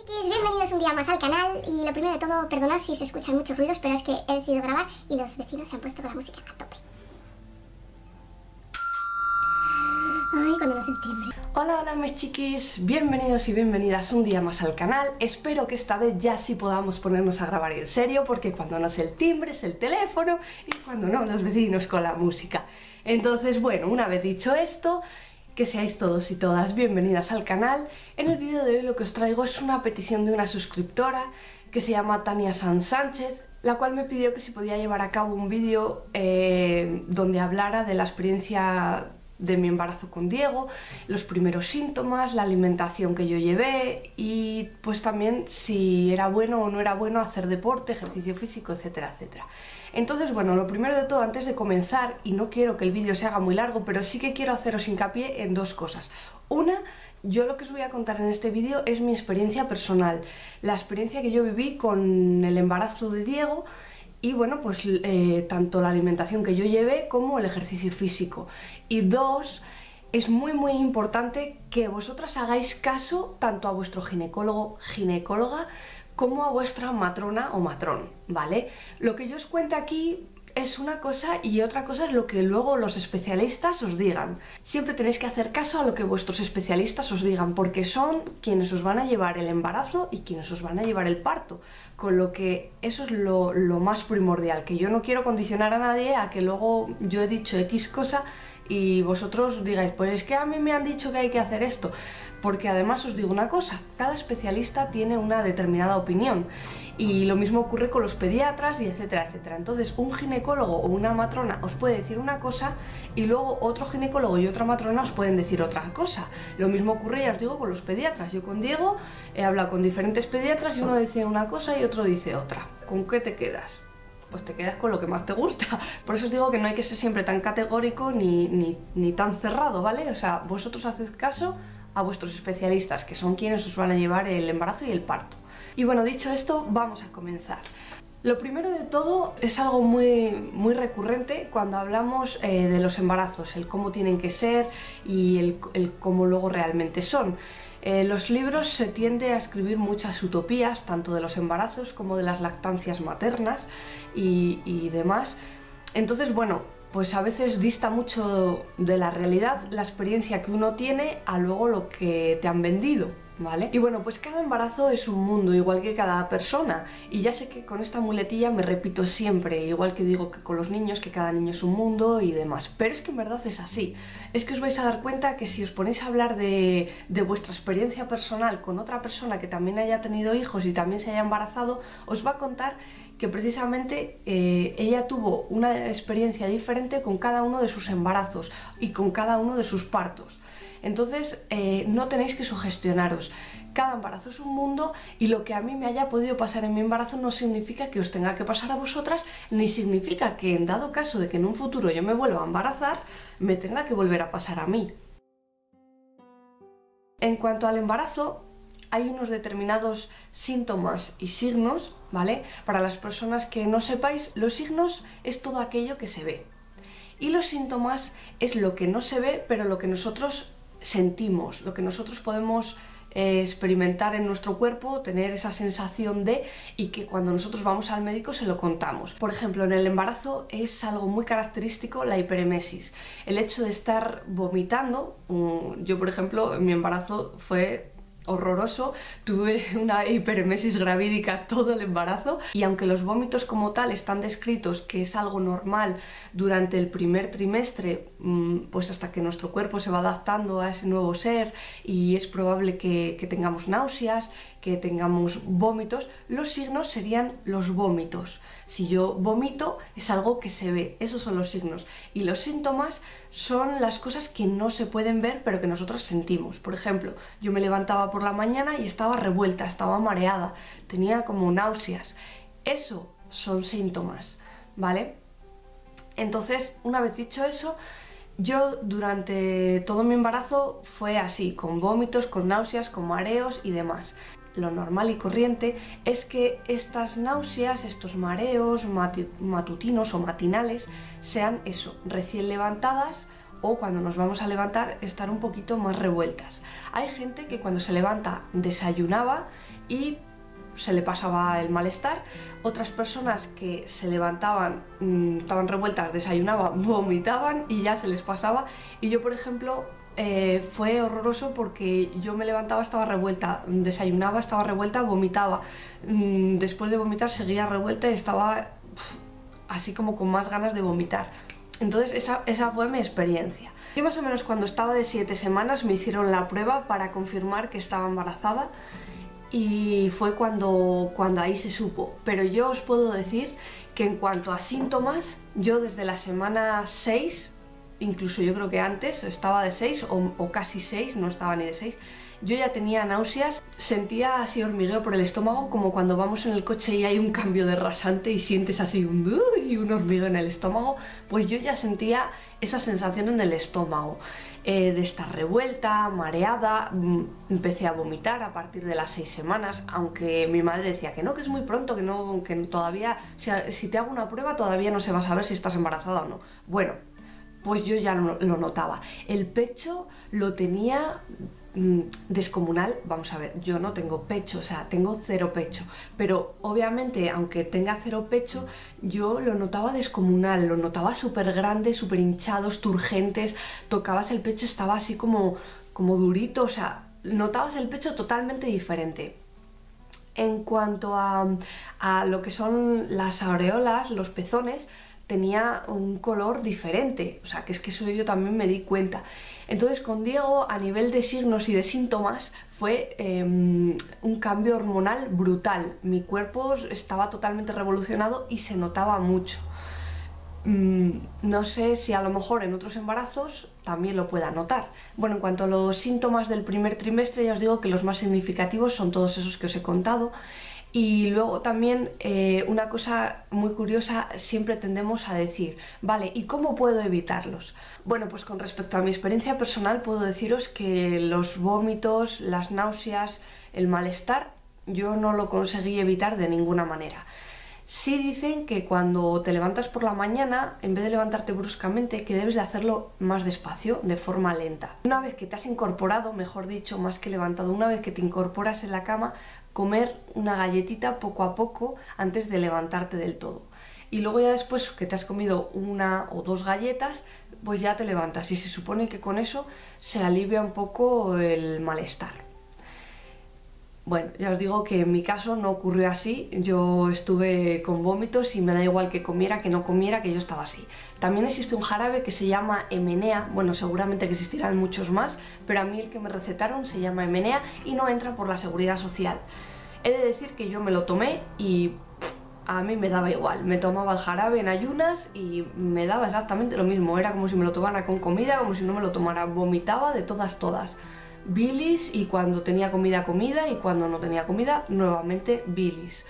Chiquis, bienvenidos un día más al canal y lo primero de todo, perdonad si se escuchan muchos ruidos, pero es que he decidido grabar y los vecinos se han puesto con la música a tope. Ay, cuando nos el timbre. Hola mis chiquis, bienvenidos y bienvenidas un día más al canal. Espero que esta vez ya sí podamos ponernos a grabar en serio, porque cuando no es el timbre es el teléfono y cuando no los vecinos con la música. Entonces bueno, una vez dicho esto, que seáis todos y todas bienvenidas al canal. En el vídeo de hoy lo que os traigo es una petición de una suscriptora que se llama Tania San Sánchez, la cual me pidió que si podía llevar a cabo un vídeo donde hablara de la experiencia de mi embarazo con Diego, los primeros síntomas, la alimentación que yo llevé y pues también si era bueno o no era bueno hacer deporte, ejercicio físico, etcétera, etcétera. Entonces, bueno, lo primero de todo, antes de comenzar, y no quiero que el vídeo se haga muy largo, pero sí que quiero haceros hincapié en dos cosas. Una, yo lo que os voy a contar en este vídeo es mi experiencia personal, la experiencia que yo viví con el embarazo de Diego y bueno, pues tanto la alimentación que yo llevé como el ejercicio físico. Y dos, es muy importante que vosotras hagáis caso tanto a vuestro ginecólogo, ginecóloga, como a vuestra matrona o matrón, ¿vale? Lo que yo os cuento aquí es una cosa y otra cosa es lo que luego los especialistas os digan. Siempre tenéis que hacer caso a lo que vuestros especialistas os digan, porque son quienes os van a llevar el embarazo y quienes os van a llevar el parto. Con lo que eso es lo más primordial, que yo no quiero condicionar a nadie a que luego yo he dicho X cosa y vosotros digáis, pues es que a mí me han dicho que hay que hacer esto. Porque además os digo una cosa, cada especialista tiene una determinada opinión y lo mismo ocurre con los pediatras y etcétera, etcétera. Entonces un ginecólogo o una matrona os puede decir una cosa y luego otro ginecólogo y otra matrona os pueden decir otra cosa. Lo mismo ocurre, ya os digo, con los pediatras. Yo con Diego he hablado con diferentes pediatras y uno dice una cosa y otro dice otra. ¿Con qué te quedas? Pues te quedas con lo que más te gusta. Por eso os digo que no hay que ser siempre tan categórico ni tan cerrado, ¿vale? O sea, vosotros haced caso a vuestros especialistas, que son quienes os van a llevar el embarazo y el parto. Y bueno, dicho esto, vamos a comenzar. Lo primero de todo es algo muy recurrente cuando hablamos de los embarazos, el cómo tienen que ser y el cómo luego realmente son. En los libros se tiende a escribir muchas utopías, tanto de los embarazos como de las lactancias maternas y demás. Entonces, bueno, pues a veces dista mucho de la realidad la experiencia que uno tiene a luego lo que te han vendido, ¿vale? Y bueno, pues cada embarazo es un mundo, igual que cada persona. Y ya sé que con esta muletilla me repito siempre, igual que digo que con los niños, que cada niño es un mundo y demás. Pero es que en verdad es así. Es que os vais a dar cuenta que si os ponéis a hablar de vuestra experiencia personal con otra persona que también haya tenido hijos y también se haya embarazado, os va a contar que precisamente ella tuvo una experiencia diferente con cada uno de sus embarazos y con cada uno de sus partos. Entonces no tenéis que sugestionaros. Cada embarazo es un mundo y lo que a mí me haya podido pasar en mi embarazo no significa que os tenga que pasar a vosotras, ni significa que en dado caso de que en un futuro yo me vuelva a embarazar, me tenga que volver a pasar a mí. En cuanto al embarazo, hay unos determinados síntomas y signos, ¿vale? Para las personas que no sepáis, los signos es todo aquello que se ve. Y los síntomas es lo que no se ve, pero lo que nosotros sentimos, lo que nosotros podemos experimentar en nuestro cuerpo, tener esa sensación de, y que cuando nosotros vamos al médico se lo contamos. Por ejemplo, en el embarazo es algo muy característico la hiperemesis, el hecho de estar vomitando. Yo, por ejemplo, en mi embarazo fue horroroso, tuve una hiperemesis gravídica todo el embarazo y aunque los vómitos como tal están descritos que es algo normal durante el primer trimestre, pues hasta que nuestro cuerpo se va adaptando a ese nuevo ser y es probable que tengamos náuseas, que tengamos vómitos, los signos serían los vómitos. Si yo vomito es algo que se ve, esos son los signos. Y los síntomas son las cosas que no se pueden ver pero que nosotros sentimos. Por ejemplo, yo me levantaba por la mañana y estaba revuelta, estaba mareada, tenía como náuseas. Eso son síntomas, ¿vale? Entonces, una vez dicho eso, yo durante todo mi embarazo fue así, con vómitos, con náuseas, con mareos y demás. Lo normal y corriente es que estas náuseas, estos mareos matutinos o matinales sean eso, recién levantadas o cuando nos vamos a levantar estar un poquito más revueltas. Hay gente que cuando se levanta desayunaba y se le pasaba el malestar, otras personas que se levantaban, estaban revueltas, desayunaban, vomitaban y ya se les pasaba. Y yo, por ejemplo, fue horroroso porque yo me levantaba, estaba revuelta, desayunaba, estaba revuelta, vomitaba, después de vomitar seguía revuelta y estaba así como con más ganas de vomitar. Entonces esa fue mi experiencia. Yo más o menos cuando estaba de 7 semanas me hicieron la prueba para confirmar que estaba embarazada y fue cuando ahí se supo. Pero yo os puedo decir que en cuanto a síntomas, yo desde la semana 6, incluso yo creo que antes, estaba de 6 o casi 6, no estaba ni de 6, yo ya tenía náuseas, sentía así hormigueo por el estómago, como cuando vamos en el coche y hay un cambio de rasante y sientes así un hormigueo en el estómago, pues yo ya sentía esa sensación en el estómago, de estar revuelta, mareada. Empecé a vomitar a partir de las 6 semanas, aunque mi madre decía que no, que es muy pronto, que todavía, si te hago una prueba todavía no se va a saber si estás embarazada o no. Bueno, pues yo ya lo notaba. El pecho lo tenía descomunal. Vamos a ver, yo no tengo pecho, o sea, tengo 0 pecho, pero obviamente aunque tenga 0 pecho, yo lo notaba descomunal, lo notaba súper grande, súper hinchados, turgentes, tocabas el pecho, estaba así como durito, o sea, notabas el pecho totalmente diferente. En cuanto a lo que son las areolas, los pezones, tenía un color diferente, o sea, que es que eso yo también me di cuenta. Entonces con Diego, a nivel de signos y de síntomas, fue un cambio hormonal brutal. Mi cuerpo estaba totalmente revolucionado y se notaba mucho. No sé si a lo mejor en otros embarazos también lo pueda notar. Bueno, en cuanto a los síntomas del primer trimestre, ya os digo que los más significativos son todos esos que os he contado. Y luego también una cosa muy curiosa, siempre tendemos a decir, vale, ¿y cómo puedo evitarlos? Bueno, pues con respecto a mi experiencia personal puedo deciros que los vómitos, las náuseas, el malestar, yo no lo conseguí evitar de ninguna manera. Sí dicen que cuando te levantas por la mañana, en vez de levantarte bruscamente, que debes de hacerlo más despacio, de forma lenta. Una vez que te has incorporado, mejor dicho, más que levantado, una vez que te incorporas en la cama, comer una galletita poco a poco antes de levantarte del todo. Y luego ya después que te has comido 1 o 2 galletas, pues ya te levantas y se supone que con eso se alivia un poco el malestar. Bueno, ya os digo que en mi caso no ocurrió así, yo estuve con vómitos y me da igual que comiera, que no comiera, que yo estaba así. También existe un jarabe que se llama Emenea, bueno, seguramente que existirán muchos más, pero a mí el que me recetaron se llama Emenea y no entra por la Seguridad Social. He de decir que yo me lo tomé y a mí me daba igual, me tomaba el jarabe en ayunas y me daba exactamente lo mismo, era como si me lo tomara con comida, como si no me lo tomara, vomitaba de todas. Bilis, y cuando tenía comida y cuando no tenía comida nuevamente bilis.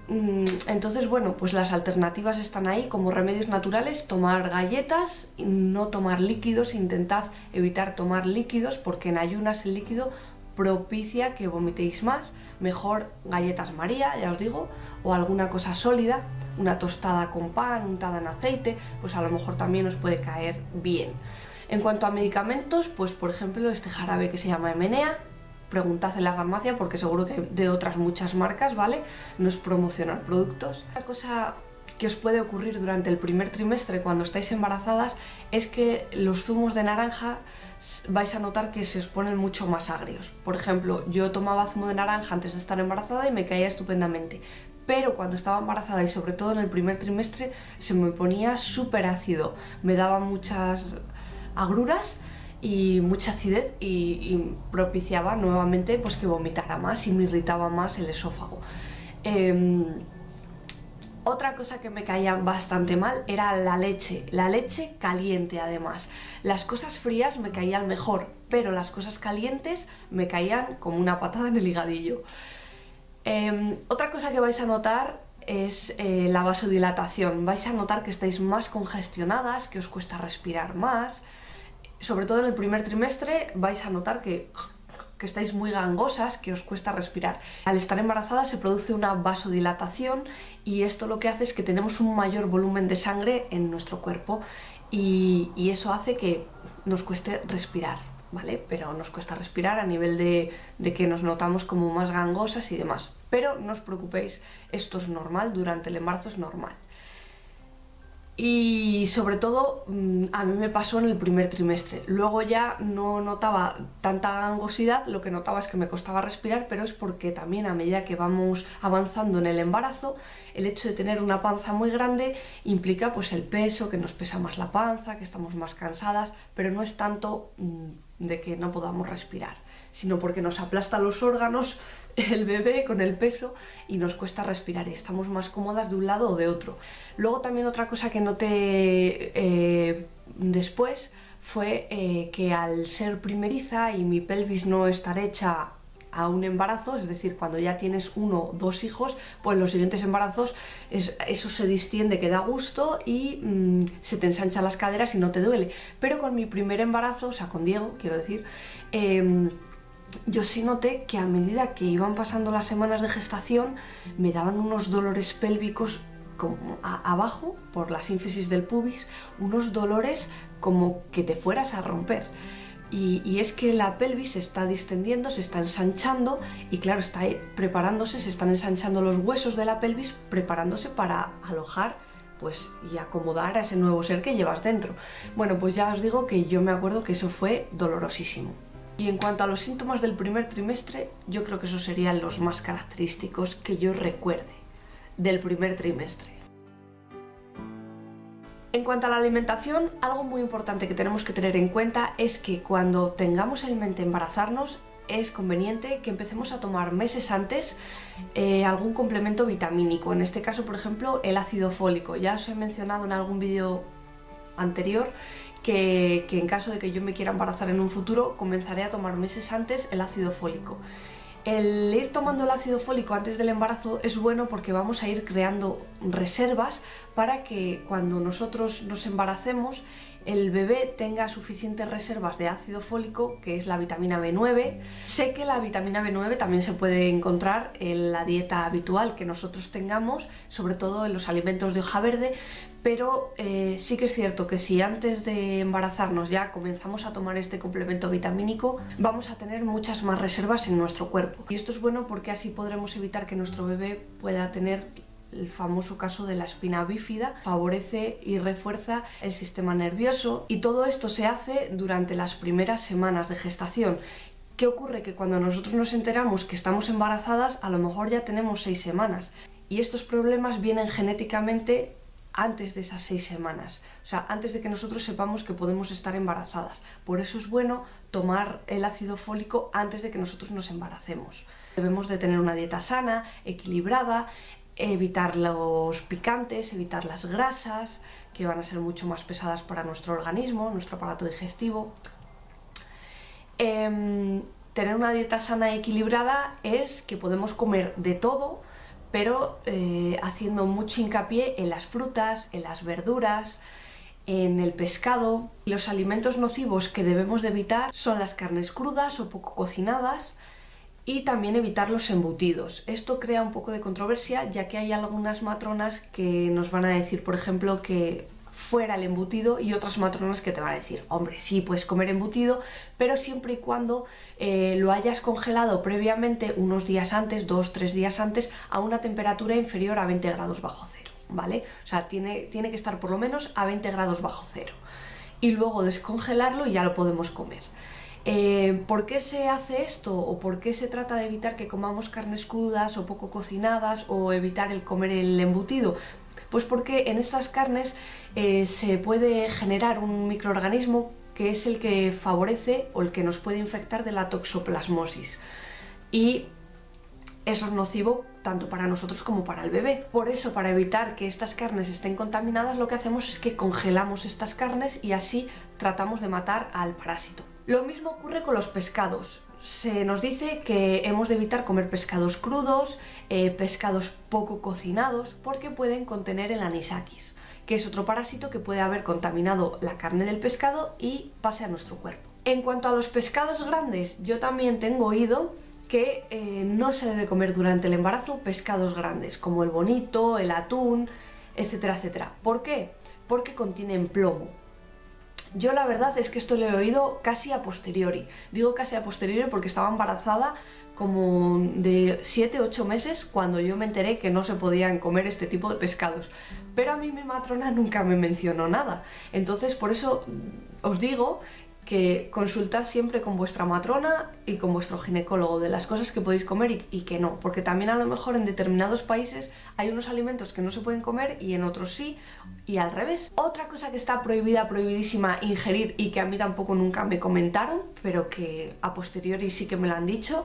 Entonces bueno, pues las alternativas están ahí como remedios naturales: tomar galletas, no tomar líquidos, intentad evitar tomar líquidos porque en ayunas el líquido propicia que vomitéis más. Mejor galletas María, ya os digo, o alguna cosa sólida, una tostada con pan untada en aceite, pues a lo mejor también os puede caer bien. En cuanto a medicamentos, pues por ejemplo este jarabe que se llama Emenea, preguntad en la farmacia porque seguro que hay de otras muchas marcas, ¿vale? No es promocionar productos. Una cosa que os puede ocurrir durante el primer trimestre cuando estáis embarazadas es que los zumos de naranja vais a notar que se os ponen mucho más agrios. Por ejemplo, yo tomaba zumo de naranja antes de estar embarazada y me caía estupendamente, pero cuando estaba embarazada y sobre todo en el primer trimestre se me ponía súper ácido, me daba muchas agruras y mucha acidez y propiciaba nuevamente pues que vomitara más y me irritaba más el esófago. Otra cosa que me caía bastante mal era la leche caliente además. Las cosas frías me caían mejor, pero las cosas calientes me caían como una patada en el higadillo. Otra cosa que vais a notar es la vasodilatación. Vais a notar que estáis más congestionadas, que os cuesta respirar más. Sobre todo en el primer trimestre vais a notar que estáis muy gangosas, que os cuesta respirar. Al estar embarazada se produce una vasodilatación y esto lo que hace es que tenemos un mayor volumen de sangre en nuestro cuerpo y eso hace que nos cueste respirar, ¿vale? Pero nos cuesta respirar a nivel de que nos notamos como más gangosas y demás. Pero no os preocupéis, esto es normal, durante el embarazo es normal. Y sobre todo a mí me pasó en el primer trimestre. Luego ya no notaba tanta gangosidad, lo que notaba es que me costaba respirar, pero es porque también a medida que vamos avanzando en el embarazo, el hecho de tener una panza muy grande implica pues el peso, que nos pesa más la panza, que estamos más cansadas, pero no es tanto de que no podamos respirar, sino porque nos aplasta los órganos el bebé con el peso y nos cuesta respirar y estamos más cómodas de un lado o de otro. Luego también otra cosa que noté después fue que al ser primeriza y mi pelvis no estar hecha a un embarazo, es decir, cuando ya tienes 1 o 2 hijos, pues los siguientes embarazos eso se distiende, que da gusto y se te ensanchan las caderas y no te duele. Pero con mi primer embarazo, o sea, con Diego, quiero decir, yo sí noté que a medida que iban pasando las semanas de gestación me daban unos dolores pélvicos como abajo, por la sínfisis del pubis, unos dolores como que te fueras a romper. Y es que la pelvis se está distendiendo, se está ensanchando y claro, está preparándose, se están ensanchando los huesos de la pelvis, preparándose para alojar pues y acomodar a ese nuevo ser que llevas dentro. Bueno, pues ya os digo que yo me acuerdo que eso fue dolorosísimo. Y en cuanto a los síntomas del primer trimestre, yo creo que esos serían los más característicos que yo recuerde del primer trimestre. En cuanto a la alimentación, algo muy importante que tenemos que tener en cuenta es que cuando tengamos en mente embarazarnos, es conveniente que empecemos a tomar meses antes algún complemento vitamínico. En este caso, por ejemplo, el ácido fólico. Ya os he mencionado en algún vídeo anterior que en caso de que yo me quiera embarazar en un futuro, comenzaré a tomar meses antes el ácido fólico. El ir tomando el ácido fólico antes del embarazo es bueno porque vamos a ir creando reservas para que cuando nosotros nos embaracemos el bebé tenga suficientes reservas de ácido fólico, que es la vitamina B9. Sé que la vitamina B9 también se puede encontrar en la dieta habitual que nosotros tengamos, sobre todo en los alimentos de hoja verde, pero sí que es cierto que si antes de embarazarnos ya comenzamos a tomar este complemento vitamínico, vamos a tener muchas más reservas en nuestro cuerpo. Y esto es bueno porque así podremos evitar que nuestro bebé pueda tener el famoso caso de la espina bífida, favorece y refuerza el sistema nervioso y todo esto se hace durante las primeras semanas de gestación. ¿Qué ocurre? Que cuando nosotros nos enteramos que estamos embarazadas, a lo mejor ya tenemos 6 semanas y estos problemas vienen genéticamente antes de esas 6 semanas, o sea, antes de que nosotros sepamos que podemos estar embarazadas. Por eso es bueno tomar el ácido fólico antes de que nosotros nos embaracemos. Debemos de tener una dieta sana, equilibrada, evitar los picantes, evitar las grasas, que van a ser mucho más pesadas para nuestro organismo, nuestro aparato digestivo. Tener una dieta sana y equilibrada es que podemos comer de todo, pero haciendo mucho hincapié en las frutas, en las verduras, en el pescado. Los alimentos nocivos que debemos de evitar son las carnes crudas o poco cocinadas, y también evitar los embutidos. Esto crea un poco de controversia, ya que hay algunas matronas que nos van a decir, por ejemplo, que fuera el embutido, y otras matronas que te van a decir, hombre, sí, puedes comer embutido, pero siempre y cuando lo hayas congelado previamente unos días antes, 2-3 días antes, a una temperatura inferior a 20 grados bajo cero, ¿vale? O sea, tiene que estar por lo menos a 20 grados bajo cero. Y luego descongelarlo y ya lo podemos comer. ¿Por qué se hace esto? ¿O por qué se trata de evitar que comamos carnes crudas o poco cocinadas o evitar el comer el embutido? Pues porque en estas carnes se puede generar un microorganismo que es el que favorece o el que nos puede infectar de la toxoplasmosis. Y eso es nocivo tanto para nosotros como para el bebé. Por eso, para evitar que estas carnes estén contaminadas, lo que hacemos es que congelamos estas carnes y así tratamos de matar al parásito. Lo mismo ocurre con los pescados. Se nos dice que hemos de evitar comer pescados crudos, pescados poco cocinados, porque pueden contener el anisakis, que es otro parásito que puede haber contaminado la carne del pescado y pase a nuestro cuerpo. En cuanto a los pescados grandes, yo también tengo oído que no se debe comer durante el embarazo pescados grandes, como el bonito, el atún, etcétera, etcétera. ¿Por qué? Porque contienen plomo. Yo la verdad es que esto lo he oído casi a posteriori. Digo casi a posteriori porque estaba embarazada como de 7-8 meses cuando yo me enteré que no se podían comer este tipo de pescados. Pero a mí mi matrona nunca me mencionó nada. Entonces por eso os digo que consultad siempre con vuestra matrona y con vuestro ginecólogo de las cosas que podéis comer y que no, porque también a lo mejor en determinados países hay unos alimentos que no se pueden comer y en otros sí, y al revés. Otra cosa que está prohibidísima ingerir y que a mí tampoco nunca me comentaron, pero que a posteriori sí que me lo han dicho,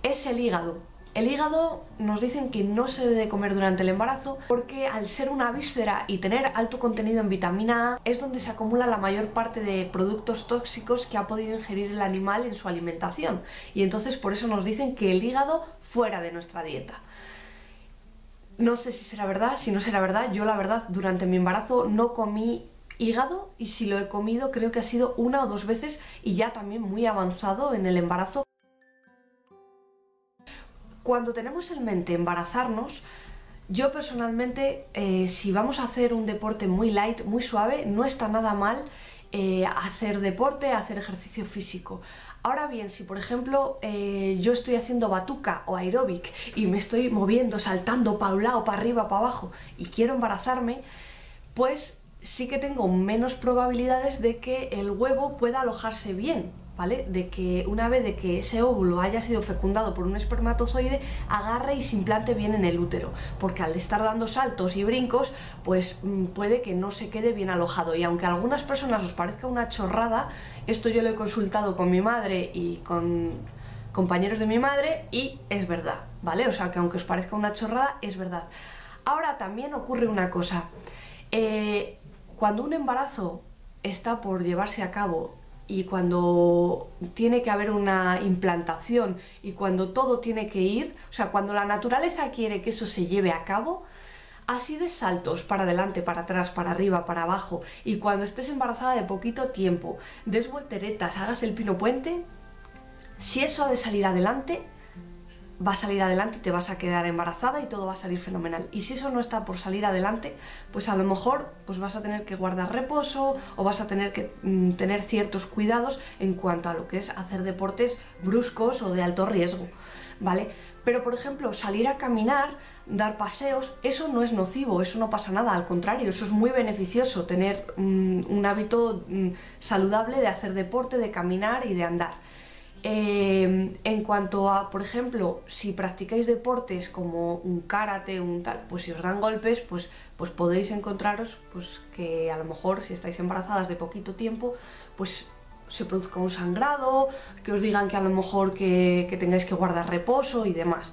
es el hígado. El hígado nos dicen que no se debe de comer durante el embarazo porque al ser una víscera y tener alto contenido en vitamina A es donde se acumula la mayor parte de productos tóxicos que ha podido ingerir el animal en su alimentación, y entonces por eso nos dicen que el hígado fuera de nuestra dieta. No sé si será verdad, si no será verdad. Yo la verdad durante mi embarazo no comí hígado, y si lo he comido creo que ha sido 1 o 2 veces y ya también muy avanzado en el embarazo. Cuando tenemos en mente embarazarnos, yo personalmente, si vamos a hacer un deporte muy light, muy suave, no está nada mal hacer deporte, hacer ejercicio físico. Ahora bien, si por ejemplo yo estoy haciendo batuca o aeróbic y me estoy moviendo, saltando para un lado, para arriba, para abajo y quiero embarazarme, pues sí que tengo menos probabilidades de que el huevo pueda alojarse bien, ¿vale? De que una vez de que ese óvulo haya sido fecundado por un espermatozoide, agarre y se implante bien en el útero, porque al estar dando saltos y brincos, pues puede que no se quede bien alojado. Y aunque a algunas personas os parezca una chorrada, esto yo lo he consultado con mi madre y con compañeros de mi madre y es verdad, ¿vale? O sea, que aunque os parezca una chorrada, es verdad. Ahora también ocurre una cosa. Cuando un embarazo está por llevarse a cabo y cuando tiene que haber una implantación y cuando todo tiene que ir, o sea, cuando la naturaleza quiere que eso se lleve a cabo, así de saltos para adelante, para atrás, para arriba, para abajo, y cuando estés embarazada de poquito tiempo, des volteretas, hagas el pino puente, si eso ha de salir adelante, va a salir adelante y te vas a quedar embarazada y todo va a salir fenomenal. Y si eso no está por salir adelante, pues a lo mejor pues vas a tener que guardar reposo o vas a tener que tener ciertos cuidados en cuanto a lo que es hacer deportes bruscos o de alto riesgo, ¿vale? Pero por ejemplo, salir a caminar, dar paseos, eso no es nocivo, eso no pasa nada, al contrario, eso es muy beneficioso, tener un hábito saludable de hacer deporte, de caminar y de andar. En cuanto a, por ejemplo, si practicáis deportes como un karate, un tal, pues si os dan golpes, pues podéis encontraros pues que a lo mejor si estáis embarazadas de poquito tiempo, pues se produzca un sangrado, que os digan que a lo mejor que tengáis que guardar reposo y demás.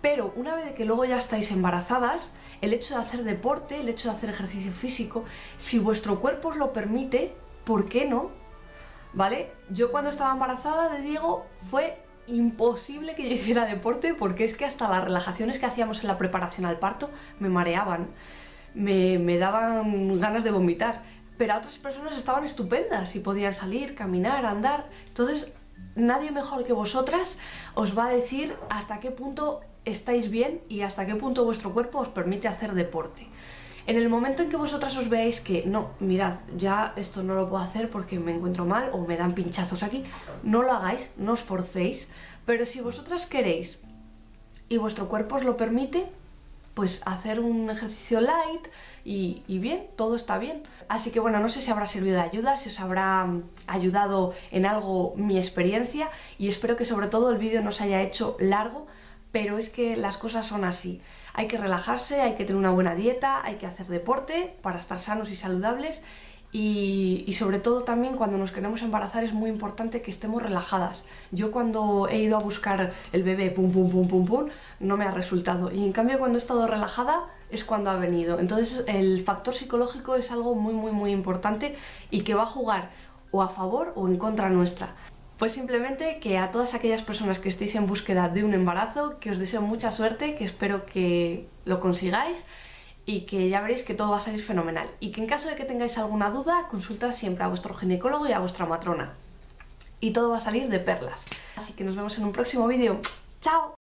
Pero una vez que luego ya estáis embarazadas, el hecho de hacer deporte, el hecho de hacer ejercicio físico, si vuestro cuerpo os lo permite, ¿por qué no? ¿Vale? Yo cuando estaba embarazada de Diego fue imposible que yo hiciera deporte porque es que hasta las relajaciones que hacíamos en la preparación al parto me mareaban, me daban ganas de vomitar, pero a otras personas estaban estupendas y podían salir, caminar, andar. Entonces nadie mejor que vosotras os va a decir hasta qué punto estáis bien y hasta qué punto vuestro cuerpo os permite hacer deporte. En el momento en que vosotras os veáis que no, mirad, ya esto no lo puedo hacer porque me encuentro mal o me dan pinchazos aquí, no lo hagáis, no os forcéis, pero si vosotras queréis y vuestro cuerpo os lo permite, pues hacer un ejercicio light y bien, todo está bien. Así que bueno, no sé si habrá servido de ayuda, si os habrá ayudado en algo mi experiencia, y espero que sobre todo el vídeo no se haya hecho largo, pero es que las cosas son así. Hay que relajarse, hay que tener una buena dieta, hay que hacer deporte para estar sanos y saludables, y sobre todo también cuando nos queremos embarazar es muy importante que estemos relajadas. Yo cuando he ido a buscar el bebé, pum pum pum pum pum, no me ha resultado, y en cambio cuando he estado relajada es cuando ha venido. Entonces el factor psicológico es algo muy importante y que va a jugar o a favor o en contra nuestra. Pues simplemente que a todas aquellas personas que estéis en búsqueda de un embarazo, que os deseo mucha suerte, que espero que lo consigáis y que ya veréis que todo va a salir fenomenal. Y que en caso de que tengáis alguna duda, consultad siempre a vuestro ginecólogo y a vuestra matrona. Y todo va a salir de perlas. Así que nos vemos en un próximo vídeo. ¡Chao!